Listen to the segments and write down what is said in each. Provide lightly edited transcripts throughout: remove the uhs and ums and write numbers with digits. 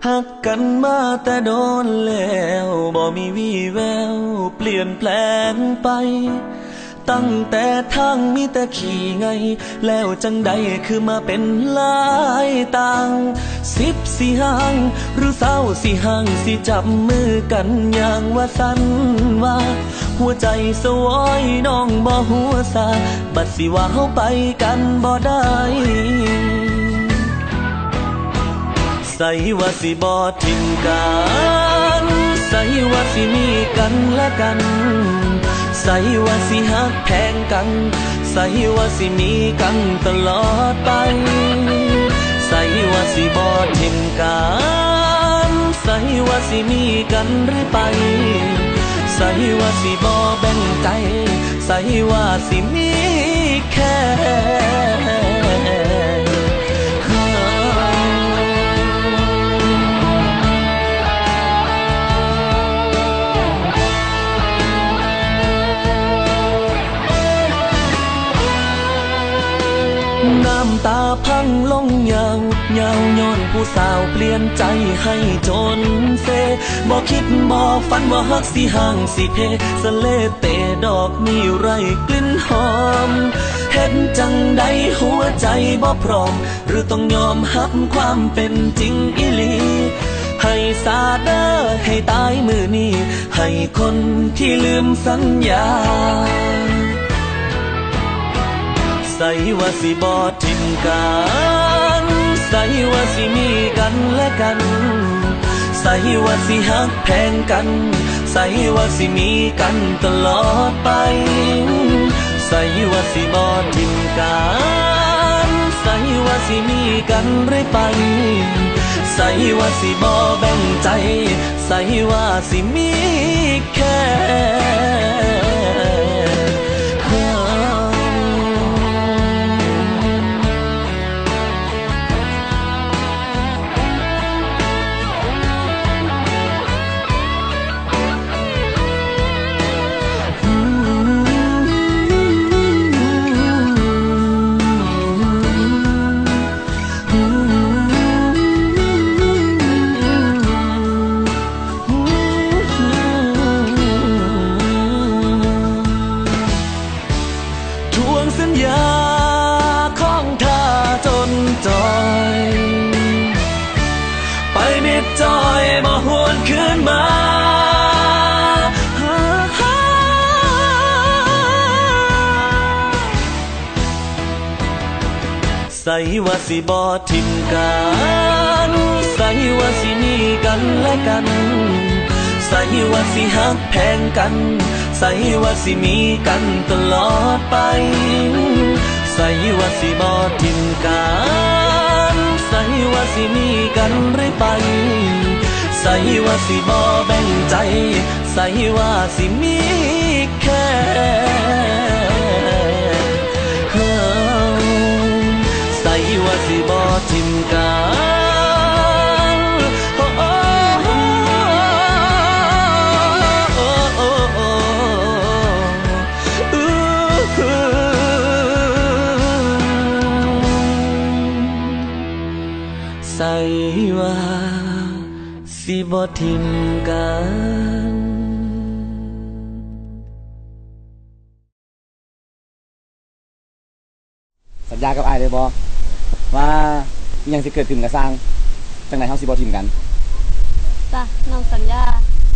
หักกันมาแต่โดนแล้วบ่มีวี่แววเปลี่ยนแปลงไปตั้งแต่ทางมีแต่ขี่ไงแล้วจังใดคือมาเป็นลายต่าง10สิห่างหรือเศร้าสิห่างสิจับมือกันอย่างว่าสันว่าหัวใจสวอยน้องบ่หัวซาบัดสิว่าเฮาไปกันบ่ได้ใส่ว่าสิบ่ทิ้งกันใส่ว่าสิมีกันและกันใส่ว่าสิฮักแพงกันใส่ว่าสิมีกันตลอดไปใส่ว่าสิบ่ทิ้งกันใส่ว่าสิมีกันเรื่อยไปใส่ว่าสิบ่แบ่งใจใส่ว่าสิมีแค่น้ำตาพังลงยาวย้อนผู้สาวเปลี่ยนใจให้จนเซบ่คิดบ่ฝันว่าฮักสิห่างสิเพสะเลเตดอกนี่ไรกลิ่นหอมเห็นจังใดหัวใจบ่พร้อมหรือต้องยอมรับความเป็นจริงอีหลีให้สาเด้อให้ตายมือนี้ให้คนที่ลืมสัญญาใส่ว่าสิบ่ทิ้งกันใส่ว่าสิมีกันและกันใส่ว่าสิฮักแพงกันใส่ว่าสิมีกันตลอดไปใส่ว่าสิบ่ทิ้งกันใส่ว่าสิมีกันเรื่อยไปใส่ว่าสิบ่แบ่งใจใส่ว่าสิมีแค่สัญญาของเธอจนจอยไปมิดจอยบ่หวนคืนมาใส่ว่าสิบ่ทิ้งกันใส่ว่าสิมีกันและกันใส่ว่าสิฮักแพงกันใส่ว่าสิมีกันตลอดไปใส่ว่าสิบ่ทิ้งกันใส่ว่าสิมีกันเรื่อยไปใส่ว่าสิบ่แบ่งใจใส่ว่าสิมีแค่ใส่ว่าสิบ่ทิ้งกันใส่ว่าสิบ่ทิ้งกันสัญญากับอ้ายเลยบ่ว่าอิหยังสิเกิดขึ้นก็สร้างจังได๋เฮาสิบ่ทิ่มกันจ้ะน้องสัญญา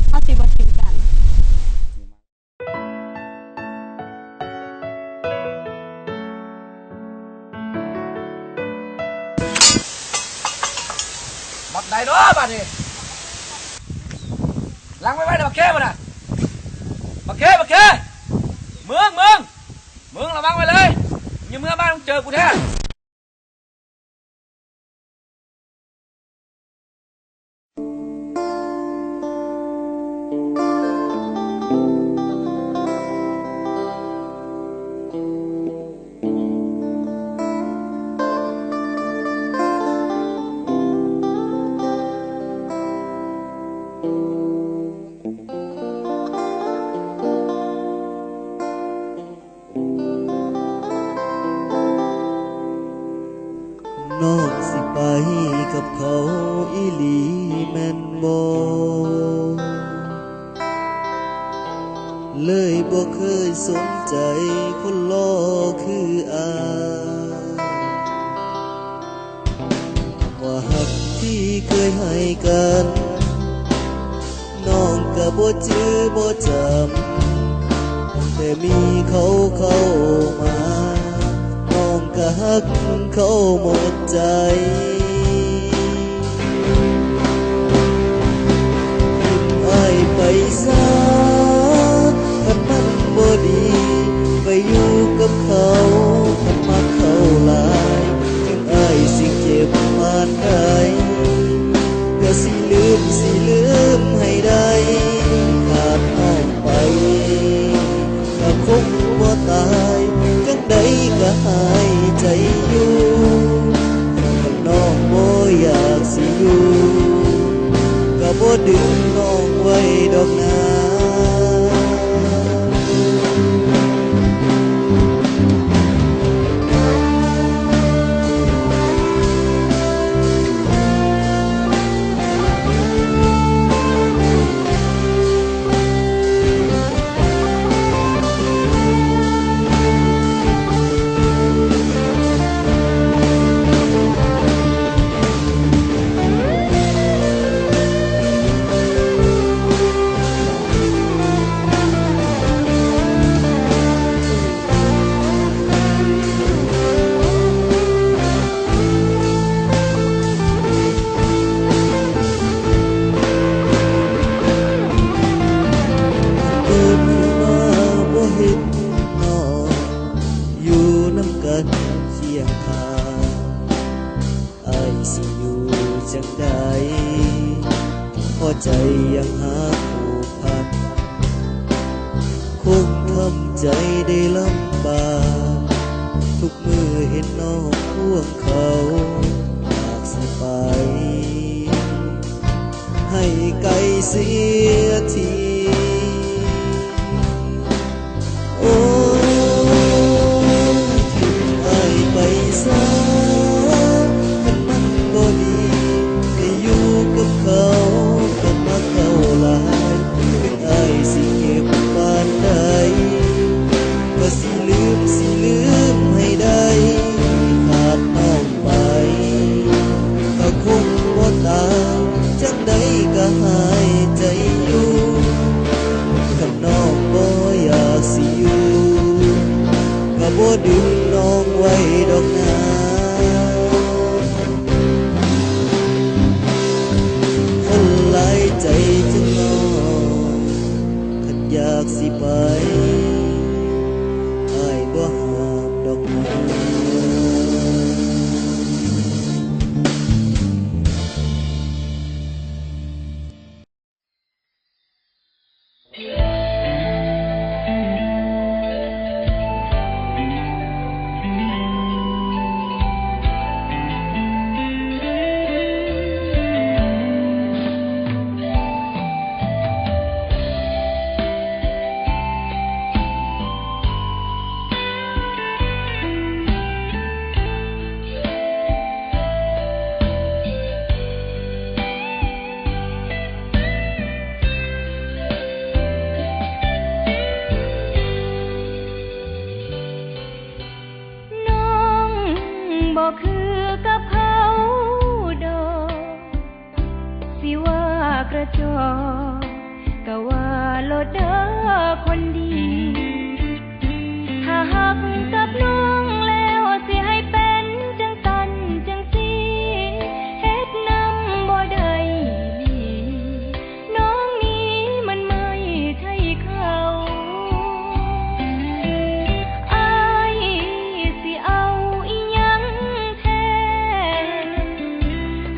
เฮาสิบ่ทิ่มกันบักใดเนาะบัดนี้ล้างไว้เด้อบักเคบ่น่ะบักเคเมืองระวังไว้เลยอย่าเมื่อบ้านต้องเจอกูแท้โลกสิไป ไปกับเขาอีหลีแม่นบ่เลยบ่เคยสนใจคนรอคืออายว่าหักที่เคยให้กันน้องก็บ่จื้อบ่จำแต่มีเขาเข้ามาน้องก็หักเขาหมดใจทิ้งอ้ายไปซะคันมันบ่ดีไปอยู่กับเขาคันมักเขาหลายถึงอ้ายสิเจ็บปานใดก็สิลืมให้ได้ขาดน้องไปก็คงบ่ตายจังใดก็หายใจอยู่คันน้องบ่อยากสิอยู่ก็บ่ดึงน้องไว้ดอกนาใจยังหาผูกพันคงทำใจได้ลำบากทุกมือเห็นน้องพ่วงเขาอยากสิไปให้ไกลเสียทีโอ้ทิ้งอ้ายไปซะคันมันบ่ดีได้อยู่กับเขาเขาหลายถึงอ้ายสิเก็บปานใดก็สิลืมให้ได้ขาดน้องไปก็คงบ่ตายจังใดก็หายใจอยู่คันน้องบ่อยากสิอยู่ก็บ่ดึงน้องไว้ดอกนาใจจังน้องคันอยากสิไปอ้ายบ่ห้ามดอกนาคือกับเขาดอกสิว่ากระจอกก็ว่าโลดเด้อคนดีถ้าหักกับน้องแล้วสิให้เป็นจังสันจังสีเฮ็ดนำบ่ได้น้องนี้มันไม่ใช่เขาอ้ายสิเอาอีหยัง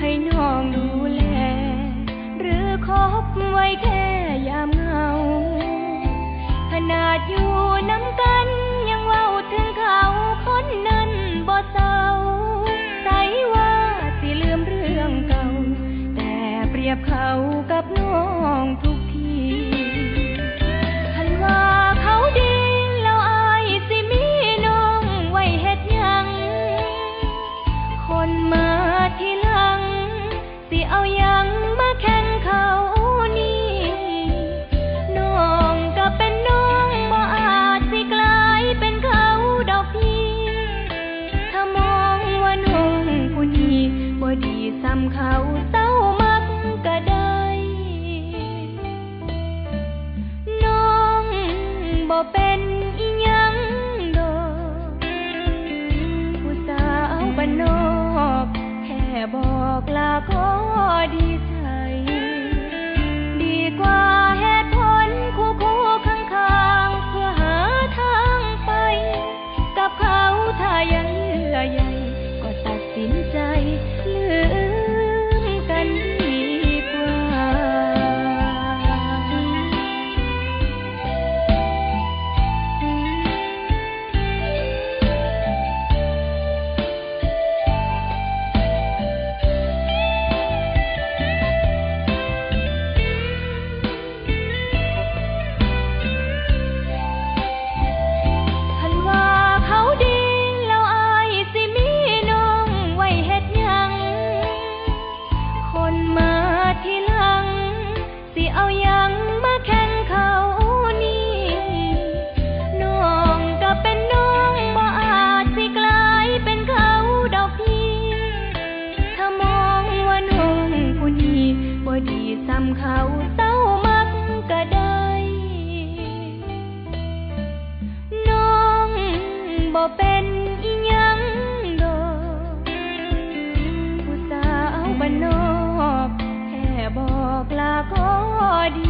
ให้น้องดูแลหรือคบไว้แค่ยามเหงาขนาดอยู่น้ำกันยังเว้าถึงเขาคนนั้นบ่เศร้าใส่ว่าสิลืมเรื่องเก่าแต่เปรียบเขากับน้องทุกทีคันว่าเขาดีแล้วอายสิมีน้องไว้เฮ็ดหยังคนมาที่ เอายังมาแข่งเขานี่น้องก็เป็นน้องบ่อาจสิกลายเป็นเขาดอกพี่ถ้ามองว่าน้องผู้นี้บ่ดีซ้ำเขาเต้ามักก็ได้น้องบ่เป็นอีหยังดอกผู้สาวบ้านนอกแค่บอกลาขอดีใจดีกว่าเหตุผลคู่ข้างๆเพื่อหาทางไปกับเขาถ้ายังเยื่อใยก็ตัดสินใจลืมกันดีกว่าดีซ้ำเขาเต้ามักก็ได้น้องบ่เป็นอีหยังดอกผู้สาวบ้านนอกแค่บอกลาขอดี